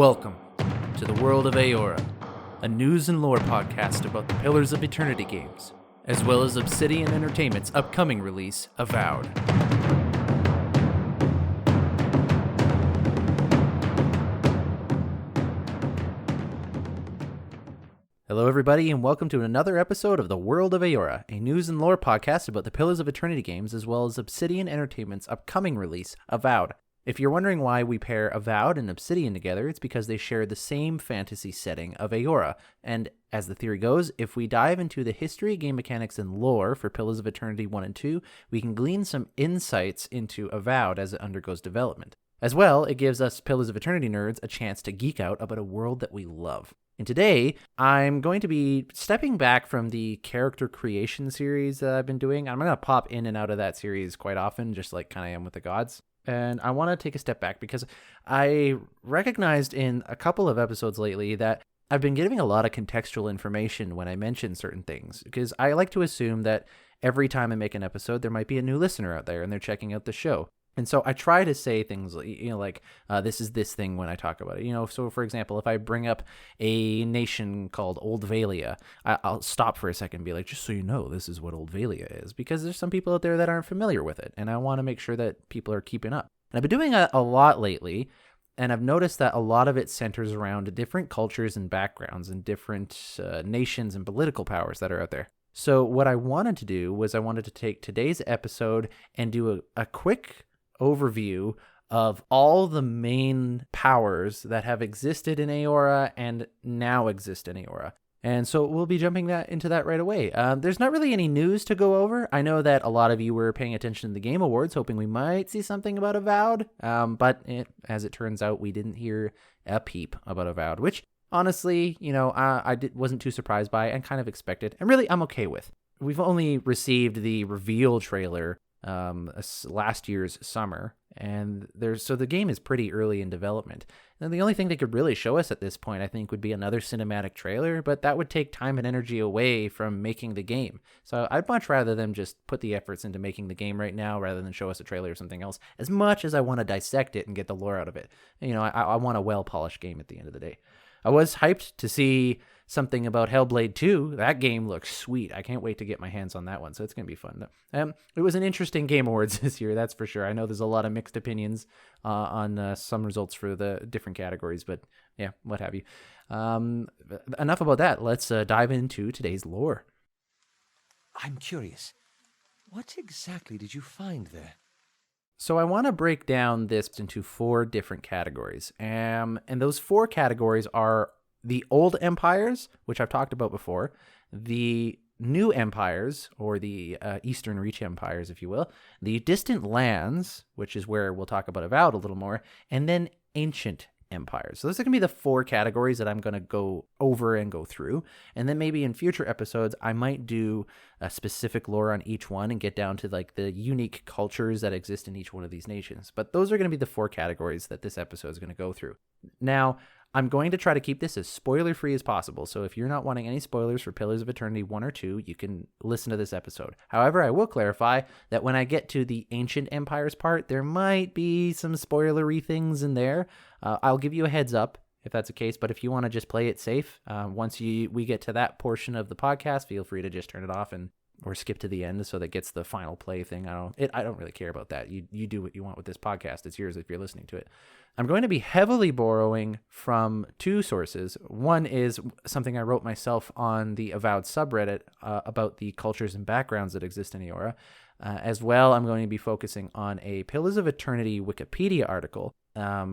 Welcome to the World of Eora, a news and lore podcast about the Pillars of Eternity games, as well as Obsidian Entertainment's upcoming release, Avowed. Hello everybody, and welcome to another episode of the World of Eora, a news and lore podcast about the Pillars of Eternity games, as well as Obsidian Entertainment's upcoming release, Avowed. If you're wondering why we pair Avowed and Obsidian together, it's because they share the same fantasy setting of Eora, and as the theory goes, if we dive into the history, game mechanics, and lore for Pillars of Eternity 1 and 2, we can glean some insights into Avowed as it undergoes development. As well, it gives us Pillars of Eternity nerds a chance to geek out about a world that we love. And today, I'm going to be stepping back from the character creation series that I've been doing. I'm going to pop in and out of that series quite often, just like kind of am with the gods. And I want to take a step back because I recognized in a couple of episodes lately that I've been giving a lot of contextual information when I mention certain things, because I like to assume that every time I make an episode, there might be a new listener out there and they're checking out the show. And so I try to say things like, this is this thing when I talk about it. So for example, if I bring up a nation called Old Valia, I'll stop for a second and be like, just so you know, this is what Old Valia is, because there's some people out there that aren't familiar with it. And I want to make sure that people are keeping up. And I've been doing a lot lately, and I've noticed that a lot of it centers around different cultures and backgrounds and different nations and political powers that are out there. So what I wanted to do was I wanted to take today's episode and do a quick overview of all the main powers that have existed in Eora and now exist in Eora. And so we'll be jumping into that right away. There's not really any news to go over. I know that a lot of you were paying attention to the Game Awards, hoping we might see something about Avowed. But as it turns out, we didn't hear a peep about Avowed, which honestly, wasn't too surprised by and kind of expected. And really, I'm okay with. We've only received the reveal trailer last year's summer, and so the game is pretty early in development. And the only thing they could really show us at this point, I think, would be another cinematic trailer, but that would take time and energy away from making the game. So I'd much rather them just put the efforts into making the game right now rather than show us a trailer or something else, as much as I want to dissect it and get the lore out of it. I want a well-polished game at the end of the day. I was hyped to see something about Hellblade 2. That game looks sweet. I can't wait to get my hands on that one, so it's going to be fun. It was an interesting Game Awards this year, that's for sure. I know there's a lot of mixed opinions on some results for the different categories, but yeah, what have you. Enough about that. Let's dive into today's lore. I'm curious. What exactly did you find there? So I want to break down this into 4 different categories. And those 4 categories are the old empires, which I've talked about before, the new empires, or the Eastern Reach empires, if you will, the distant lands, which is where we'll talk about Avowed a little more, and then ancient empires. So those are going to be the 4 categories that I'm going to go over and go through. And then maybe in future episodes, I might do a specific lore on each one and get down to like the unique cultures that exist in each one of these nations. But those are going to be the 4 categories that this episode is going to go through. Now, I'm going to try to keep this as spoiler-free as possible, so if you're not wanting any spoilers for Pillars of Eternity 1 or 2, you can listen to this episode. However, I will clarify that when I get to the Ancient Empires part, there might be some spoilery things in there. I'll give you a heads up if that's the case, but if you want to just play it safe, once we get to that portion of the podcast, feel free to just turn it off or skip to the end so that gets the final play thing. I don't really care about that. You do what you want with this podcast. It's yours if you're listening to it. I'm going to be heavily borrowing from 2 sources. One is something I wrote myself on the Avowed subreddit about the cultures and backgrounds that exist in Eora. As well, I'm going to be focusing on a Pillars of Eternity Wikipedia article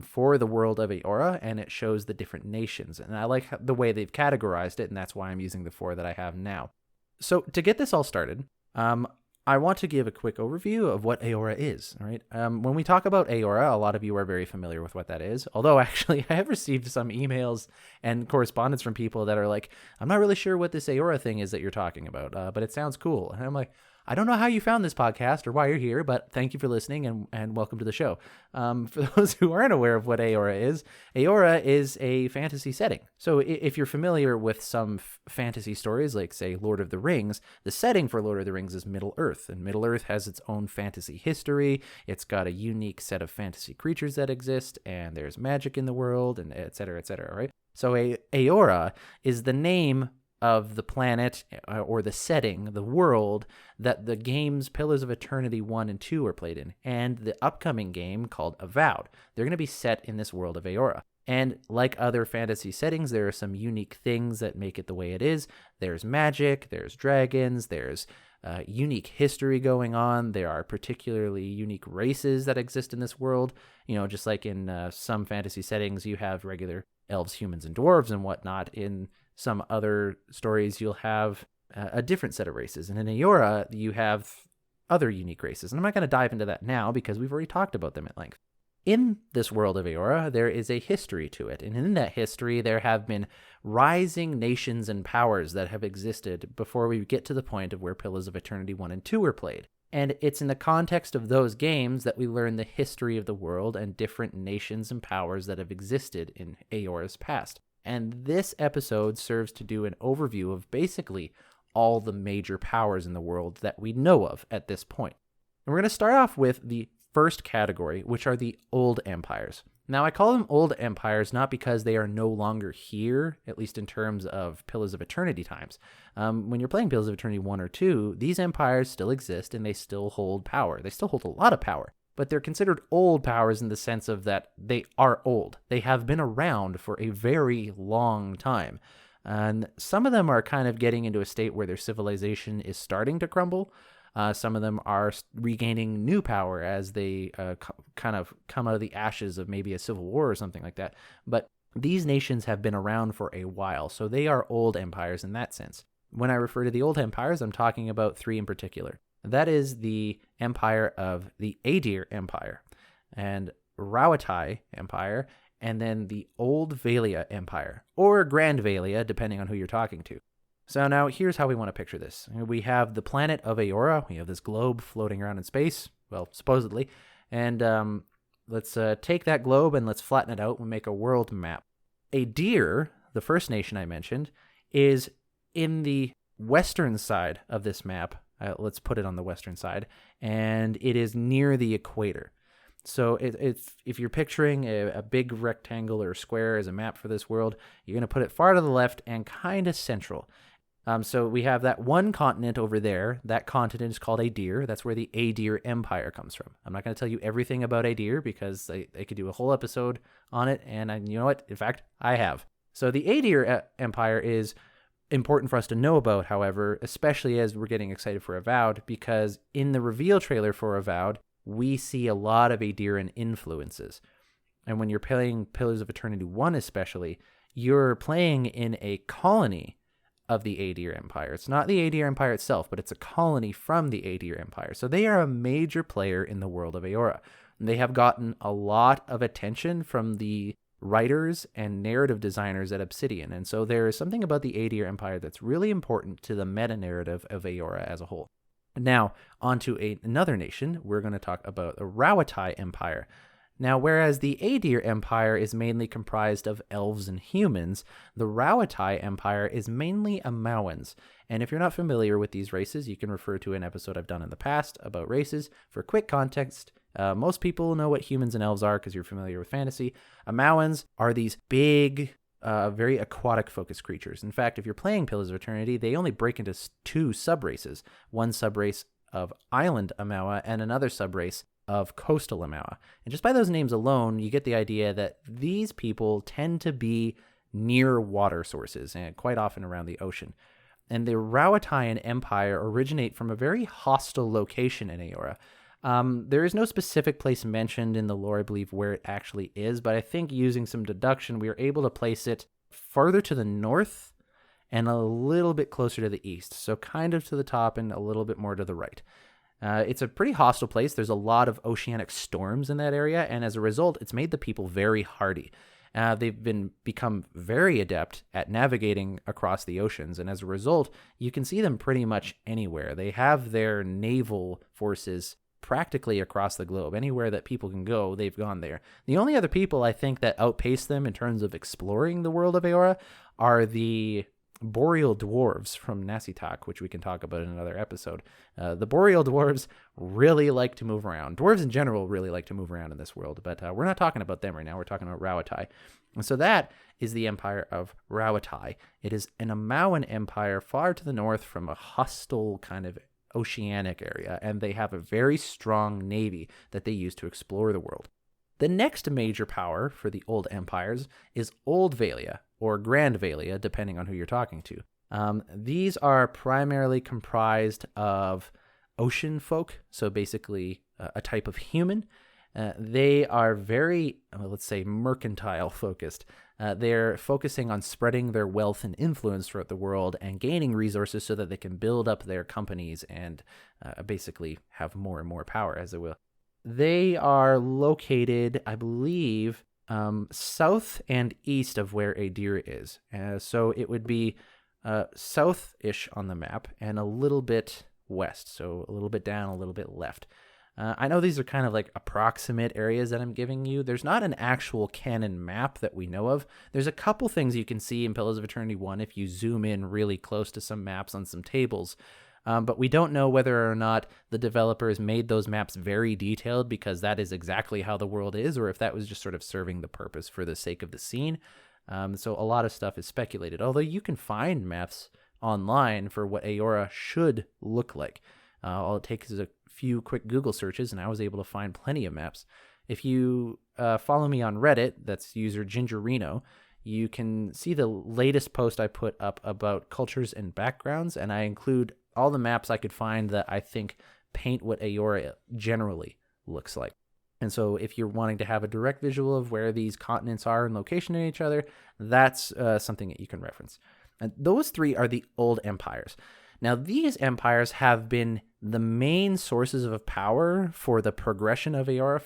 for the World of Eora, and it shows the different nations. And I like the way they've categorized it, and that's why I'm using the 4 that I have now. So to get this all started, I want to give a quick overview of what Eora is. All right. When we talk about Eora, a lot of you are very familiar with what that is. Although actually, I have received some emails and correspondence from people that are like, I'm not really sure what this Eora thing is that you're talking about, but it sounds cool. And I'm like, I don't know how you found this podcast or why you're here, but thank you for listening and welcome to the show. For those who aren't aware of what Eora is a fantasy setting. So if you're familiar with some fantasy stories, like, say, Lord of the Rings, the setting for Lord of the Rings is Middle-earth, and Middle-earth has its own fantasy history. It's got a unique set of fantasy creatures that exist, and there's magic in the world, and et cetera, right? So Eora is the name of the planet or the setting, the world that the games Pillars of Eternity 1 and 2 are played in. And the upcoming game called Avowed, they're going to be set in this world of Eora. And like other fantasy settings, there are some unique things that make it the way it is. There's magic, there's dragons, there's unique history going on. There are particularly unique races that exist in this world. Just like in some fantasy settings, you have regular elves, humans, and dwarves and whatnot. In some other stories, you'll have a different set of races. And in Eora, you have other unique races. And I'm not going to dive into that now because we've already talked about them at length. In this world of Eora, there is a history to it. And in that history, there have been rising nations and powers that have existed before we get to the point of where Pillars of Eternity 1 and 2 were played. And it's in the context of those games that we learn the history of the world and different nations and powers that have existed in Eora's past. And this episode serves to do an overview of basically all the major powers in the world that we know of at this point. And we're going to start off with the first category, which are the old empires. Now, I call them old empires not because they are no longer here, at least in terms of Pillars of Eternity times. When you're playing Pillars of Eternity 1 or 2, these empires still exist and they still hold power. They still hold a lot of power. But they're considered old powers in the sense of that they are old. They have been around for a very long time. And some of them are kind of getting into a state where their civilization is starting to crumble. Some of them are regaining new power as they kind of come out of the ashes of maybe a civil war or something like that. But these nations have been around for a while, so they are old empires in that sense. When I refer to the old empires, I'm talking about three in particular. That is the empire of the Aedir Empire, and Rauatai Empire, and then the Old Valia Empire, or Grand Valia, depending on who you're talking to. So now here's how we want to picture this. We have the planet of Eora. We have this globe floating around in space, well, supposedly. And let's take that globe and let's flatten it out and make a world map. Aedir, the first nation I mentioned, is in the western side of this map. Let's put it on the western side. And it is near the equator. So if you're picturing a big rectangle or square as a map for this world, you're going to put it far to the left and kind of central. So we have that one continent over there. That continent is called Aedir. That's where the Aedir Empire comes from. I'm not going to tell you everything about Aedir because they could do a whole episode on it. And you know what? In fact, I have. So the Aedir Empire is important for us to know about, however, especially as we're getting excited for Avowed, because in the reveal trailer for Avowed, we see a lot of Aediran influences. And when you're playing Pillars of Eternity 1 especially, you're playing in a colony of the Aedir Empire. It's not the Aedir Empire itself, but it's a colony from the Aedir Empire. So they are a major player in the world of Eora. And they have gotten a lot of attention from the writers and narrative designers at Obsidian. And so there is something about the Aedir Empire that's really important to the meta-narrative of Eora as a whole. Now, onto another nation, we're going to talk about the Rauatai Empire. Now, whereas the Aedir Empire is mainly comprised of elves and humans, the Rauatai Empire is mainly Amauans. And if you're not familiar with these races, you can refer to an episode I've done in the past about races. For quick context, most people know what humans and elves are because you're familiar with fantasy. Amauans are these big, very aquatic-focused creatures. In fact, if you're playing Pillars of Eternity, they only break into two subraces. One subrace of Island Amaua and another subrace of Coastal Amaua. And just by those names alone, you get the idea that these people tend to be near water sources, and quite often around the ocean. And the Rauataian Empire originate from a very hostile location in Eora. There is no specific place mentioned in the lore, I believe, where it actually is, but I think using some deduction, we are able to place it farther to the north and a little bit closer to the east. So kind of to the top and a little bit more to the right. It's a pretty hostile place. There's a lot of oceanic storms in that area, and as a result, it's made the people very hardy. They've become very adept at navigating across the oceans, and as a result, you can see them pretty much anywhere. They have their naval forces practically across the globe. Anywhere that people can go, they've gone there. The only other people I think that outpace them in terms of exploring the world of Eora are the boreal dwarves from Nasitak, which we can talk about in another episode. The boreal dwarves really like to move around. Dwarves in general really like to move around in this world, but we're not talking about them right now. We're talking about Rawatai. And so that is the empire of Rawatai. It is an Amawan empire far to the north from a hostile kind of oceanic area, and they have a very strong navy that they use to explore the world. The next major power for the old empires is Old Valia, or Grand Valia, depending on who you're talking to. These are primarily comprised of ocean folk, so basically a type of human. They are very, let's say, mercantile focused. They're focusing on spreading their wealth and influence throughout the world and gaining resources so that they can build up their companies and basically have more and more power, as it will. They are located, I believe, south and east of where Adir is. So it would be south-ish on the map and a little bit west. So a little bit down, a little bit left. I know these are kind of like approximate areas that I'm giving you. There's not an actual canon map that we know of. There's a couple things you can see in Pillars of Eternity 1 if you zoom in really close to some maps on some tables. But we don't know whether or not the developers made those maps very detailed because that is exactly how the world is, or if that was just sort of serving the purpose for the sake of the scene. So a lot of stuff is speculated, although you can find maps online for what Eora should look like. All it takes is a few quick Google searches, and I was able to find plenty of maps. If you follow me on Reddit, that's user Gingerino, you can see the latest post I put up about cultures and backgrounds, and I include all the maps I could find that I think paint what Eora generally looks like. And so if you're wanting to have a direct visual of where these continents are in location in each other, that's something that you can reference. And those three are the old empires. Now, these empires have been the main sources of power for the progression of Eora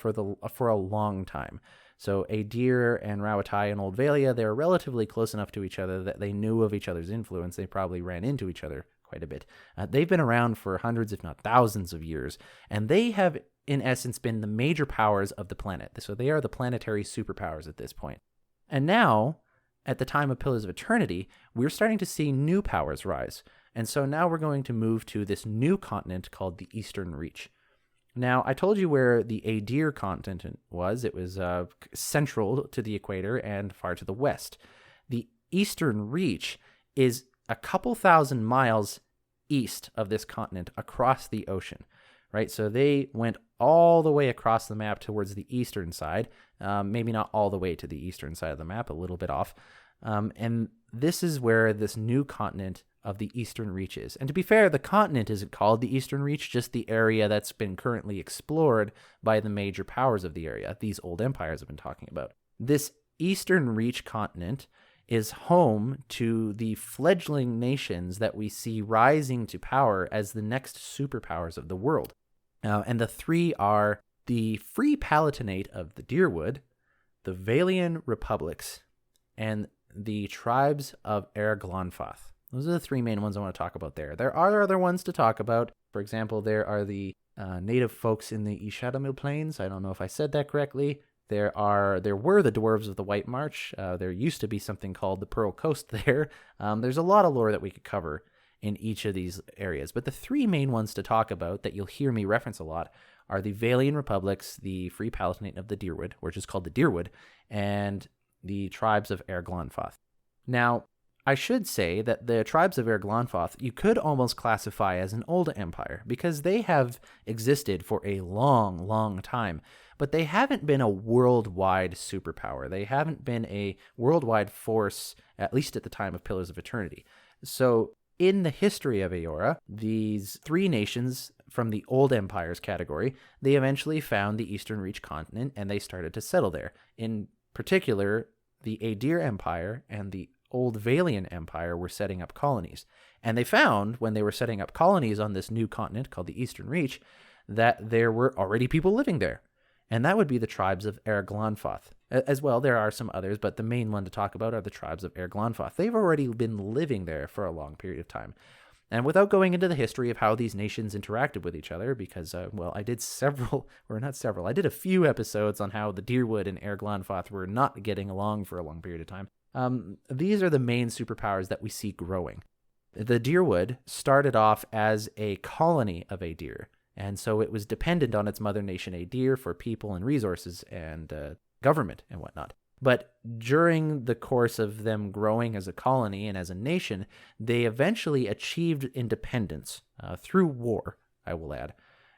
for a long time. So Adir and Rawatai and Old Valia, they're relatively close enough to each other that they knew of each other's influence. They probably ran into each other quite a bit. They've been around for hundreds, if not thousands of years, and they have, in essence, been the major powers of the planet. So they are the planetary superpowers at this point. And now, at the time of Pillars of Eternity, we're starting to see new powers rise. And so now we're going to move to this new continent called the Eastern Reach. Now, I told you where the Adir continent was. It was central to the equator and far to the west. The Eastern Reach is a couple thousand miles east of this continent across the ocean, right? So they went all the way across the map towards the eastern side, maybe not all the way to the eastern side of the map, a little bit off. And this is where this new continent of the Eastern Reach is. And to be fair, the continent isn't called the Eastern Reach, just the area that's been currently explored by the major powers of the area, these old empires I've been talking about. This Eastern Reach continent is home to the fledgling nations that we see rising to power as the next superpowers of the world. And the three are the Free Palatinate of the Dyrwood, the Valian Republics, and the tribes of Erglonfath. Those are the three main ones I want to talk about there. There are other ones to talk about. For example, there are the native folks in the Ishadamil Plains. I don't know if I said that correctly. There were the dwarves of the White March. There used to be something called the Pearl Coast there. There's a lot of lore that we could cover in each of these areas. But the three main ones to talk about that you'll hear me reference a lot are the Valian Republics, the Free Palatinate of the Dyrwood, which is called the Dyrwood, and the tribes of Erglonfath. Now, I should say that the tribes of Erglonfath you could almost classify as an old empire because they have existed for a long, long time, but they haven't been a worldwide superpower. They haven't been a worldwide force, at least at the time of Pillars of Eternity. So in the history of Eora, these three nations from the old empires category, they eventually found the Eastern Reach continent and they started to settle there. In particular, the Adir Empire and the Old Valian Empire were setting up colonies. And they found, when they were setting up colonies on this new continent called the Eastern Reach, that there were already people living there. and that would be the tribes of Erglonfoth. As well, there are some others, but the main one to talk about are the tribes of Erglonfoth. They've already been living there for a long period of time. And without going into the history of how these nations interacted with each other, because, I did I did a few episodes on how the Dyrwood and Erglonfoth were not getting along for a long period of time. These are the main superpowers that we see growing. The Dyrwood started off as a colony of Aedir, and so it was dependent on its mother nation Aedir for people and resources and government and whatnot. But during the course of them growing as a colony and as a nation, they eventually achieved independence through war, I will add.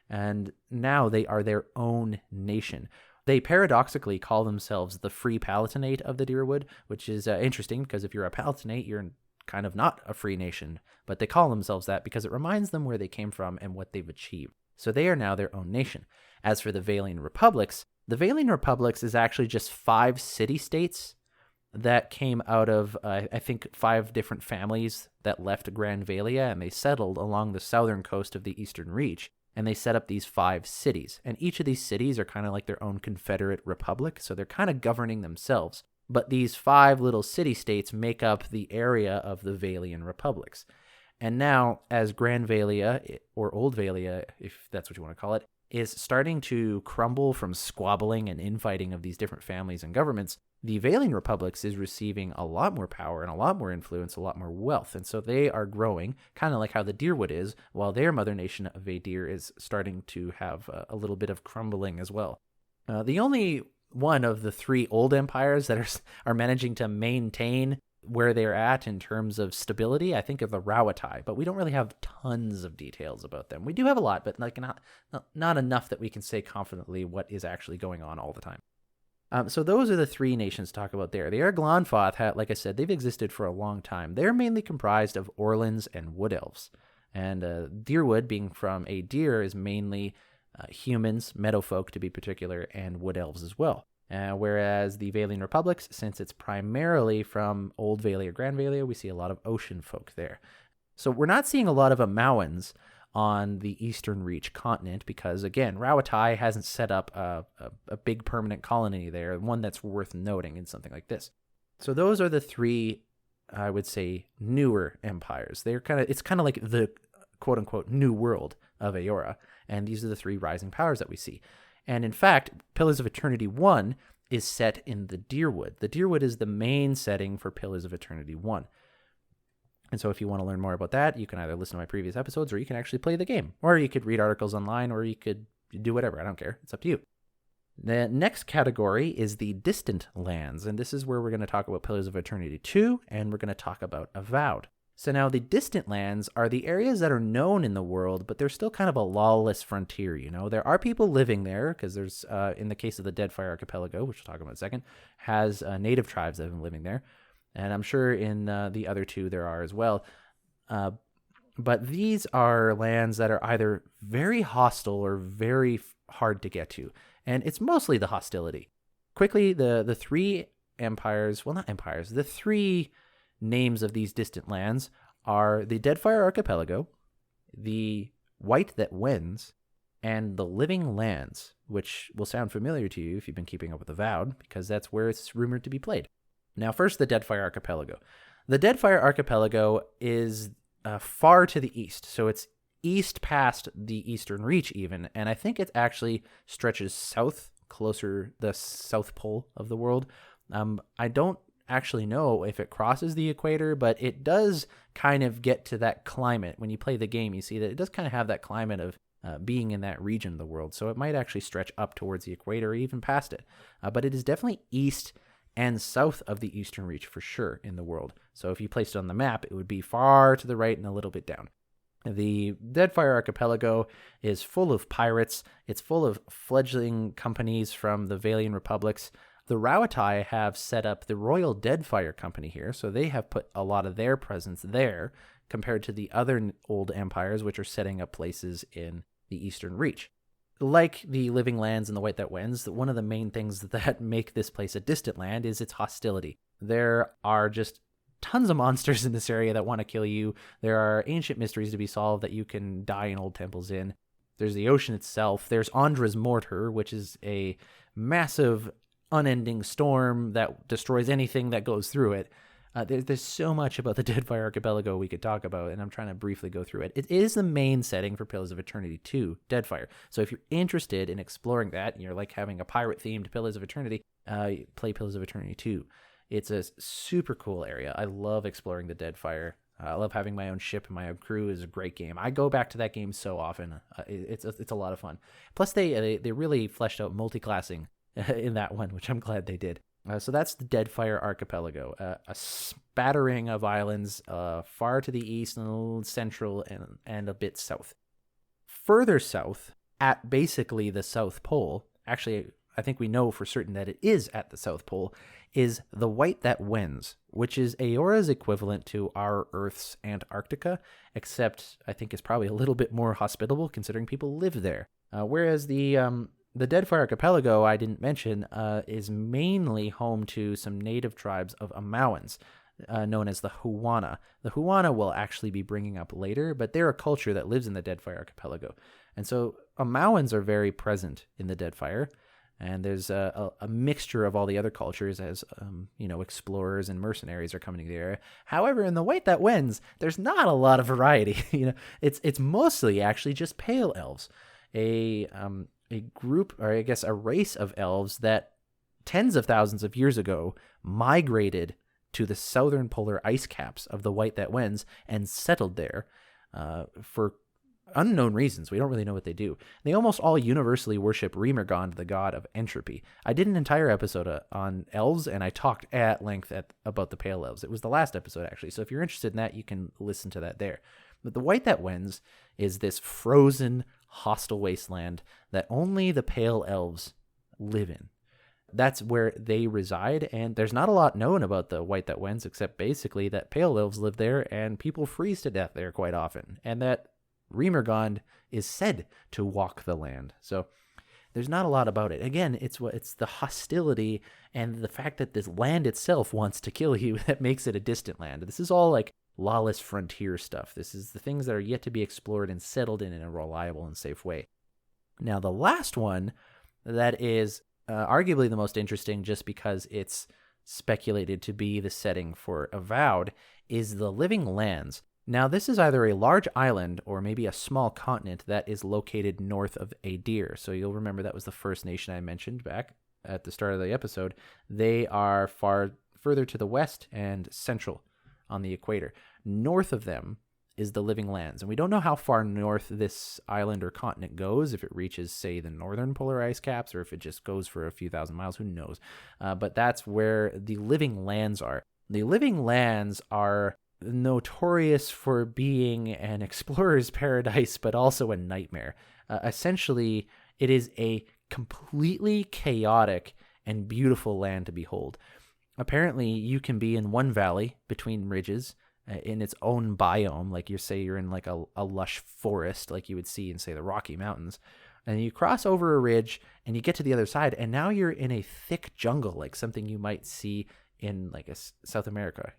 And now they are their own nation. They paradoxically call themselves the Free Palatinate of the Dyrwood, which is interesting because if you're a Palatinate, you're kind of not a free nation. But they call themselves that because it reminds them where they came from and what they've achieved. So they are now their own nation. As for the Vailian Republics, the Vailian Republics is actually just 5 city-states that came out of, I think, 5 different families that left Grand Valia, and they settled along the southern coast of the Eastern Reach, and they set up these 5 cities. And each of these cities are kind of like their own confederate republic, so they're kind of governing themselves. But these 5 little city-states make up the area of the Vailian Republics. And now, as Grand Valia, or Old Valia, if that's what you want to call it, is starting to crumble from squabbling and infighting of these different families and governments, the Vailian Republics is receiving a lot more power and a lot more influence, a lot more wealth. And so they are growing, kind of like how the Dyrwood is, while their mother nation of Aedir is starting to have a little bit of crumbling as well. The only one of the 3 old empires that are managing to maintain where they're at in terms of stability, I think of the Rauatai, but we don't really have tons of details about them. We do have a lot, but like not enough that we can say confidently what is actually going on all the time. So those are the 3 nations to talk about there. The Erglonfoth, like I said, they've existed for a long time. They're mainly comprised of Orlins and Wood Elves. And Dyrwood, being from Aedir, is mainly humans, meadowfolk to be particular, and Wood Elves as well. Whereas the Vailian Republics, since it's primarily from Old Valia, Grand Valia, we see a lot of ocean folk there. So we're not seeing a lot of Amauans on the Eastern Reach continent because, again, Rauatai hasn't set up a big permanent colony there, one that's worth noting in something like this. So those are the 3, I would say, newer empires. It's kind of like the quote-unquote new world of Eora, and these are the 3 rising powers that we see. And in fact, Pillars of Eternity 1 is set in the Dyrwood. The Dyrwood is the main setting for Pillars of Eternity 1. And so if you want to learn more about that, you can either listen to my previous episodes or you can actually play the game. Or you could read articles online or you could do whatever. I don't care. It's up to you. The next category is the Distant Lands. And this is where we're going to talk about Pillars of Eternity 2 and we're going to talk about Avowed. So now the Distant Lands are the areas that are known in the world, but they're still kind of a lawless frontier, you know? There are people living there, because there's, in the case of the Deadfire Archipelago, which we'll talk about in a second, has native tribes that have been living there. And I'm sure in the other 2 there are as well. But these are lands that are either very hostile or very hard to get to. And it's mostly the hostility. Quickly, the 3 empires, well, not empires, the 3 names of these distant lands are the Deadfire Archipelago, the White That Wends, and the Living Lands, which will sound familiar to you if you've been keeping up with Avowed, because that's where it's rumored to be played. Now, first, the Deadfire Archipelago. The Deadfire Archipelago is far to the east, so it's east past the Eastern Reach even, and I think it actually stretches south, closer the South Pole of the world. I don't actually know if it crosses the equator, but it does kind of get to that climate. When you play the game, you see that it does kind of have that climate of being in that region of the world, so it might actually stretch up towards the equator or even past it. But it is definitely east and south of the Eastern Reach for sure in the world. So if you placed it on the map, it would be far to the right and a little bit down. The Deadfire Archipelago is full of pirates. It's full of fledgling companies from the Vailian Republics. The Rauatai have set up the Royal Deadfire Company here, so they have put a lot of their presence there compared to the other old empires, which are setting up places in the Eastern Reach. Like the Living Lands and the White That Wends, one of the main things that make this place a distant land is its hostility. There are just tons of monsters in this area that want to kill you. There are ancient mysteries to be solved that you can die in old temples in. There's the ocean itself. There's Andra's Mortar, which is a massive, unending storm that destroys anything that goes through it. There's so much about the Deadfire Archipelago we could talk about, and I'm trying to briefly go through it. It is the main setting for Pillars of Eternity 2, Deadfire. So if you're interested in exploring that, and you're like having a pirate-themed Pillars of Eternity, play Pillars of Eternity 2. It's a super cool area. I love exploring the Deadfire. I love having my own ship and my own crew. Is a great game. I go back to that game so often. It's a lot of fun. Plus, they really fleshed out multi-classing in that one, which I'm glad they did. So that's the Deadfire Archipelago, a spattering of islands far to the east and central and a bit south. Further south, at basically the South Pole, actually, I think we know for certain that it is at the South Pole, is the White That Wends, which is Eora's equivalent to our Earth's Antarctica, except I think it's probably a little bit more hospitable considering people live there. Whereas the Deadfire Archipelago, I didn't mention, is mainly home to some native tribes of Amauans, known as the Huana. The Huana will actually be bringing up later, but they're a culture that lives in the Deadfire Archipelago. And so Amauans are very present in the Deadfire, and there's a mixture of all the other cultures as, explorers and mercenaries are coming to the area. However, in the White That Wends, there's not a lot of variety. It's mostly actually just pale elves. A group, or I guess a race of elves that tens of thousands of years ago migrated to the southern polar ice caps of the White That Wends and settled there for unknown reasons. We don't really know what they do. They almost all universally worship Remergond, the god of entropy. I did an entire episode on elves, and I talked at length about the pale elves. It was the last episode, actually, so if you're interested in that, you can listen to that there. But the White That Wends is this frozen, hostile wasteland that only the pale elves live in. That's where they reside, and there's not a lot known about the White That Wends, except basically that pale elves live there, and people freeze to death there quite often, and that Remergond is said to walk the land. So there's not a lot about it. Again, it's the hostility and the fact that this land itself wants to kill you that makes it a distant land. This is all like lawless frontier stuff. This is the things that are yet to be explored and settled in a reliable and safe way. Now, the last one that is arguably the most interesting just because it's speculated to be the setting for Avowed is the Living Lands. Now, this is either a large island or maybe a small continent that is located north of Adir. So you'll remember that was the first nation I mentioned back at the start of the episode. They are further to the west and central on the equator. North of them is the Living Lands. And we don't know how far north this island or continent goes, if it reaches, say, the northern polar ice caps, or if it just goes for a few thousand miles, who knows. But that's where the Living Lands are. The Living Lands are notorious for being an explorer's paradise, but also a nightmare. Essentially, it is a completely chaotic and beautiful land to behold. Apparently, you can be in one valley between ridges in its own biome, like you're in like a lush forest like you would see in, say, the Rocky Mountains, and you cross over a ridge and you get to the other side, and now you're in a thick jungle, like something you might see in like South America,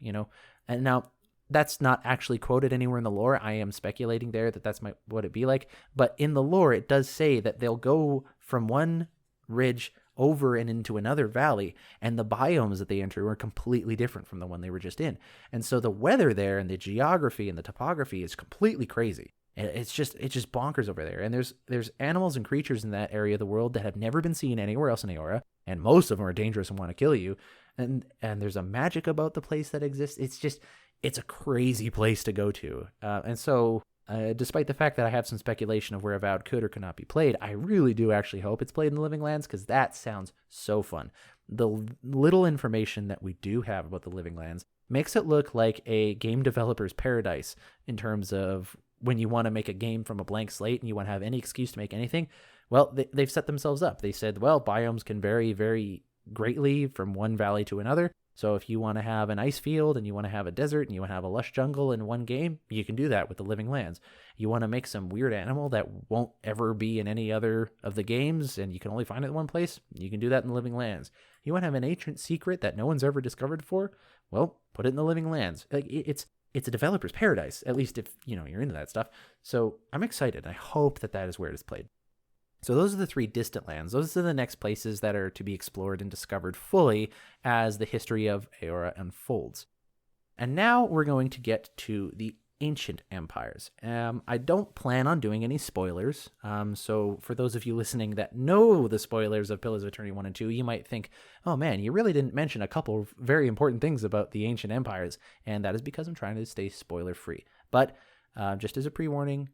and now that's not actually quoted anywhere in the lore. I am speculating there that that's what it'd be like. But in the lore, it does say that they'll go from one ridge over and into another valley, and the biomes that they enter were completely different from the one they were just in. And so the weather there and the geography and the topography is completely crazy. It's just bonkers over there. And there's animals and creatures in that area of the world that have never been seen anywhere else in Eora, and most of them are dangerous and want to kill you. And there's a magic about the place that exists. It's a crazy place to go to. And so, despite the fact that I have some speculation of where Avowed could or could not be played, I really do actually hope it's played in the Living Lands, because that sounds so fun. The little information that we do have about the Living Lands makes it look like a game developer's paradise in terms of when you want to make a game from a blank slate and you want to have any excuse to make anything. Well, they've set themselves up. They said, well, biomes can vary very greatly from one valley to another. So if you want to have an ice field and you want to have a desert and you want to have a lush jungle in one game, you can do that with the Living Lands. You want to make some weird animal that won't ever be in any other of the games and you can only find it in one place, you can do that in the Living Lands. You want to have an ancient secret that no one's ever discovered before? Well, put it in the Living Lands. Like, it's it's a developer's paradise, at least if, you're into that stuff. So I'm excited. I hope that is where it is played. So those are the 3 distant lands. Those are the next places that are to be explored and discovered fully as the history of Eora unfolds. And now we're going to get to the ancient empires. I don't plan on doing any spoilers. So for those of you listening that know the spoilers of Pillars of Eternity 1 and 2, you might think, oh man, you really didn't mention a couple of very important things about the ancient empires. And that is because I'm trying to stay spoiler free. But just as a pre-warning,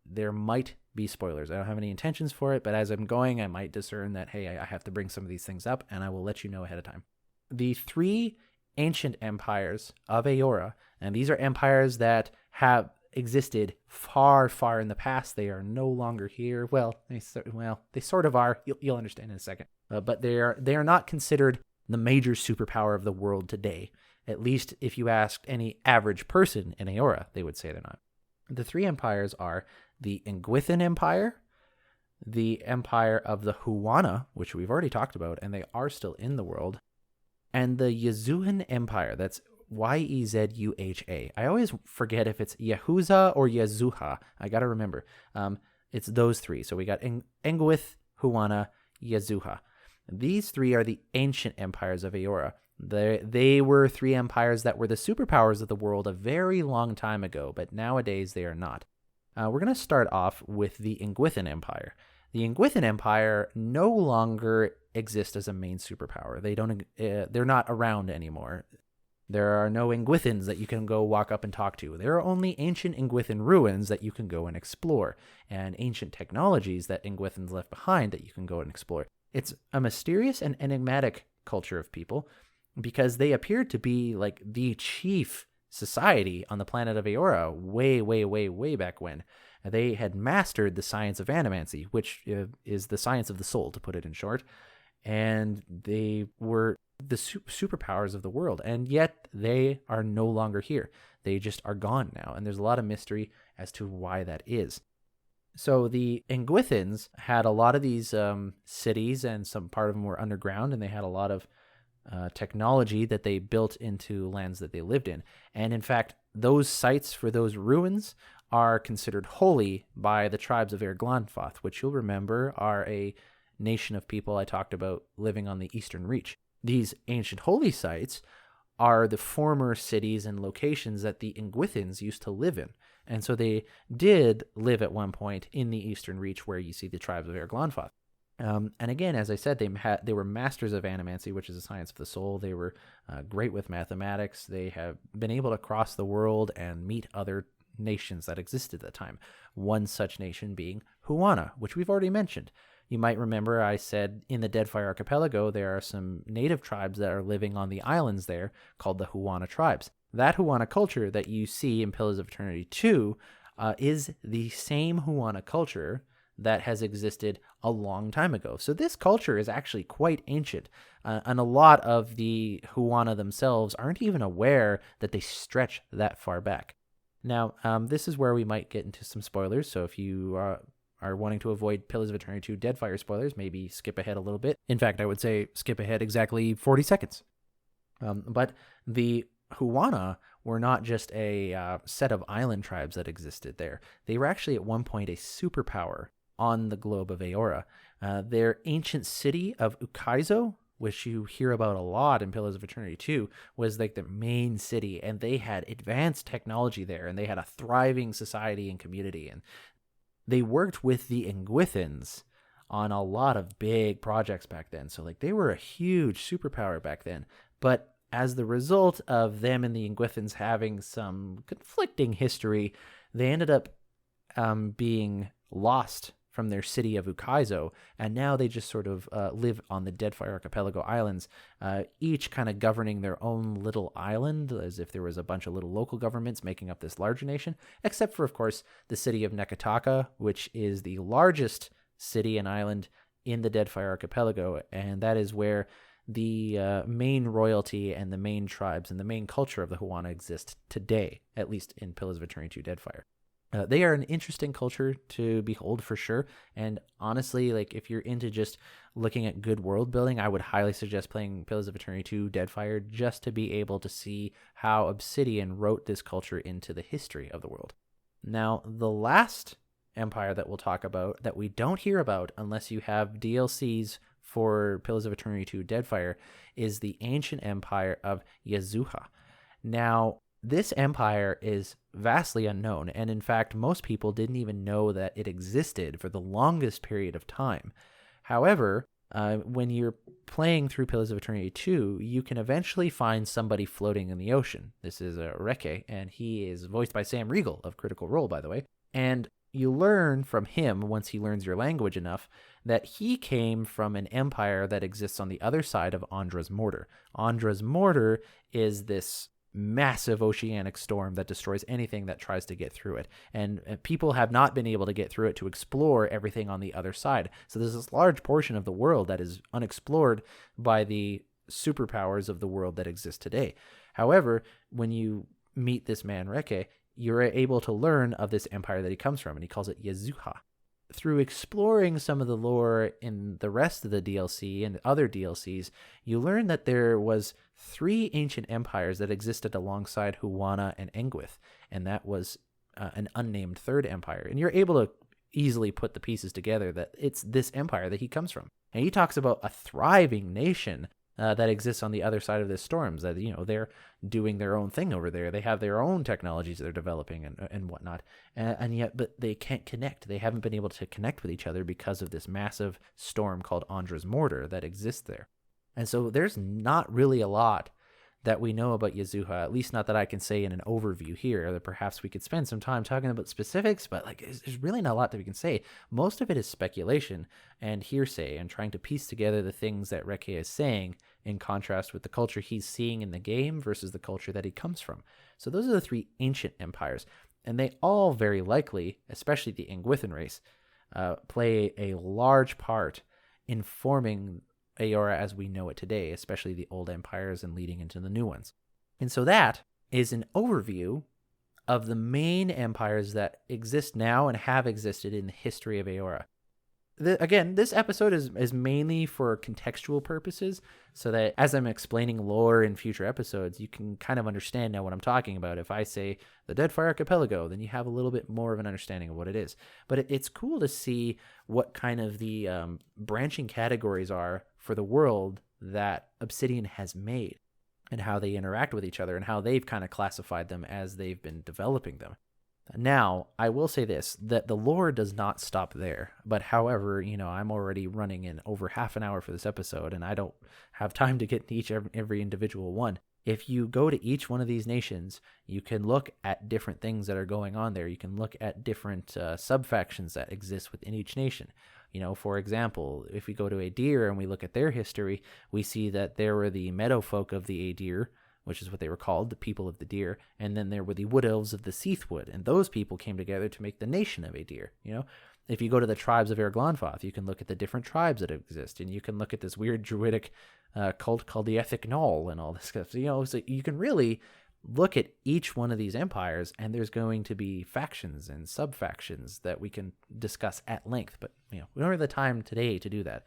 there might be spoilers. I don't have any intentions for it, but as I'm going, I might discern that, hey, I have to bring some of these things up, and I will let you know ahead of time. The 3 ancient empires of Eora, and these are empires that have existed far, far in the past. They are no longer here. Well, they sort of are. You'll understand in a second. But they are not considered the major superpower of the world today. At least if you asked any average person in Eora, they would say they're not. The 3 empires are the Engwithan Empire, the Empire of the Huana, which we've already talked about, and they are still in the world, and the Yezuhan Empire. That's Yezuha. I always forget if it's Yahuza or Yezuha. I got to remember. It's those 3. So we got Engwith, Huana, Yezuha. These 3 are the ancient empires of Eora. They were 3 empires that were the superpowers of the world a very long time ago, but nowadays they are not. We're going to start off with the Engwithan Empire. The Engwithan Empire no longer exists as a main superpower. They're not around anymore. There are no Engwithans that you can go walk up and talk to. There are only ancient Engwithan ruins that you can go and explore, and ancient technologies that Engwithans left behind that you can go and explore. It's a mysterious and enigmatic culture of people because they appeared to be like the chief society on the planet of Eora way, way, way, way back when. They had mastered the science of animancy, which is the science of the soul, to put it in short, and they were the superpowers of the world, and yet they are no longer here. They just are gone now, and there's a lot of mystery as to why that is. So the Engwithans had a lot of these cities, and some part of them were underground, and they had a lot of technology that they built into lands that they lived in. And in fact, those sites for those ruins are considered holy by the tribes of Erglanfoth, which you'll remember are a nation of people I talked about living on the Eastern Reach. These ancient holy sites are the former cities and locations that the Engwithans used to live in. And so they did live at one point in the Eastern Reach where you see the tribes of Erglanfoth. And again, as I said, they were masters of animancy, which is a science of the soul. They were great with mathematics. They have been able to cross the world and meet other nations that existed at the time. One such nation being Huana, which we've already mentioned. You might remember I said in the Deadfire Archipelago, there are some native tribes that are living on the islands there called the Huana tribes. That Huana culture that you see in Pillars of Eternity 2 is the same Huana culture that has existed a long time ago. So this culture is actually quite ancient, and a lot of the Huana themselves aren't even aware that they stretch that far back. Now, this is where we might get into some spoilers, so if you are wanting to avoid Pillars of Eternity 2 Deadfire spoilers, maybe skip ahead a little bit. In fact, I would say skip ahead exactly 40 seconds. But the Huana were not just a set of island tribes that existed there. They were actually at one point a superpower on the globe of Eora. Their ancient city of Ukaizo, which you hear about a lot in Pillars of Eternity 2, was like the main city, and they had advanced technology there, and they had a thriving society and community, and they worked with the Engwithans on a lot of big projects back then. So like they were a huge superpower back then. But as the result of them and the Engwithans having some conflicting history, they ended up being lost from their city of Ukaizo, and now they just sort of live on the Deadfire Archipelago Islands, each kind of governing their own little island, as if there was a bunch of little local governments making up this larger nation, except for, of course, the city of Nekataka, which is the largest city and island in the Deadfire Archipelago, and that is where the main royalty and the main tribes and the main culture of the Huana exist today, at least in Pillars of Eternity 2 Deadfire. They are an interesting culture to behold for sure. And honestly, like if you're into just looking at good world building, I would highly suggest playing Pillars of Eternity 2 Deadfire just to be able to see how Obsidian wrote this culture into the history of the world. Now, the last empire that we'll talk about that we don't hear about unless you have DLCs for Pillars of Eternity 2 Deadfire is the ancient empire of Yazuha. Now, this empire is vastly unknown, and in fact, most people didn't even know that it existed for the longest period of time. However, when you're playing through Pillars of Eternity 2, you can eventually find somebody floating in the ocean. This is Reke, and he is voiced by Sam Riegel of Critical Role, by the way. And you learn from him, once he learns your language enough, that he came from an empire that exists on the other side of Andra's Mortar. Andra's Mortar is this massive oceanic storm that destroys anything that tries to get through it. And people have not been able to get through it to explore everything on the other side. So there's this large portion of the world that is unexplored by the superpowers of the world that exist today. However, when you meet this man Reke, you're able to learn of this empire that he comes from, and he calls it Yazuha. Through exploring some of the lore in the rest of the DLC and other DLCs, you learn that there was 3 ancient empires that existed alongside Huana and Engwith, and that was an unnamed third empire. And you're able to easily put the pieces together that it's this empire that he comes from. And he talks about a thriving nation that exists on the other side of the storms, that, you know, they're doing their own thing over there. They have their own technologies they're developing and whatnot. And yet, but they can't connect. They haven't been able to connect with each other because of this massive storm called Andra's Mortar that exists there. And so there's not really a lot that we know about Yazuha, at least not that I can say in an overview here, that perhaps we could spend some time talking about specifics, but like there's really not a lot that we can say. Most of it is speculation and hearsay and trying to piece together the things that Reke is saying in contrast with the culture he's seeing in the game versus the culture that he comes from. So those are the 3 ancient empires, and they all very likely, especially the Engwithan race, play a large part in forming Eora as we know it today, especially the old empires and leading into the new ones. And so that is an overview of the main empires that exist now and have existed in the history of Eora. Again, this episode is mainly for contextual purposes, so that as I'm explaining lore in future episodes, you can kind of understand now what I'm talking about. If I say the Deadfire Archipelago, then you have a little bit more of an understanding of what it is. But it's cool to see what kind of the branching categories are for the world that Obsidian has made, and how they interact with each other, and how they've kind of classified them as they've been developing them. Now, I will say this, that the lore does not stop there. But however, you know, I'm already running in over half an hour for this episode, and I don't have time to get to every individual one. If you go to each one of these nations, you can look at different things that are going on there. You can look at different sub-factions that exist within each nation. You know, for example, if we go to Aedir and we look at their history, we see that there were the meadow folk of the Aedir, which is what they were called, the people of the deer, and then there were the wood elves of the Seathwood, and those people came together to make the nation of Aedir. You know, if you go to the tribes of Erglonfoth, you can look at the different tribes that exist, and you can look at this weird druidic cult called the Ethic Null and all this stuff. So, you know, so you can really look at each one of these empires, and there's going to be factions and sub-factions that we can discuss at length, but, you know, we don't have the time today to do that.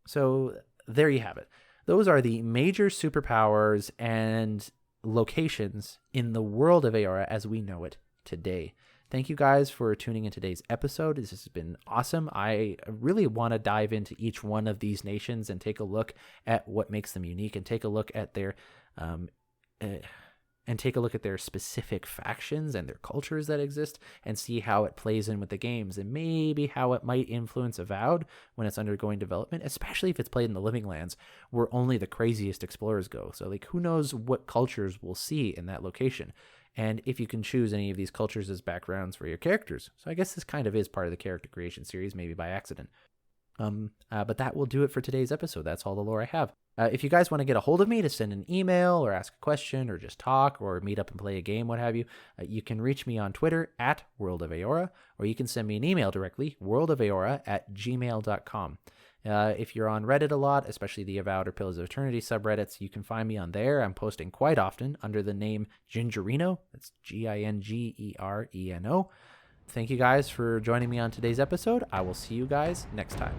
So there you have it. Those are the major superpowers and locations in the world of Eora as we know it today. Thank you guys for tuning in today's episode. This has been awesome. I really want to dive into each one of these nations and take a look at what makes them unique, and take a look at their specific factions and their cultures that exist, and see how it plays in with the games, and maybe how it might influence Avowed when it's undergoing development, especially if it's played in the Living Lands where only the craziest explorers go. So like, who knows what cultures we'll see in that location, and if you can choose any of these cultures as backgrounds for your characters. So I guess this kind of is part of the character creation series, maybe by accident. But that will do it for today's episode. That's all the lore I have. If you guys want to get a hold of me to send an email or ask a question or just talk or meet up and play a game, what have you, you can reach me on Twitter at World of Eora, or you can send me an email directly, worldofaora@gmail.com. If you're on Reddit a lot, especially the Avowed or Pillars of Eternity subreddits, you can find me on there. I'm posting quite often under the name Gingerino. That's Gingereno. thank you guys for joining me on today's episode. I will see you guys next time.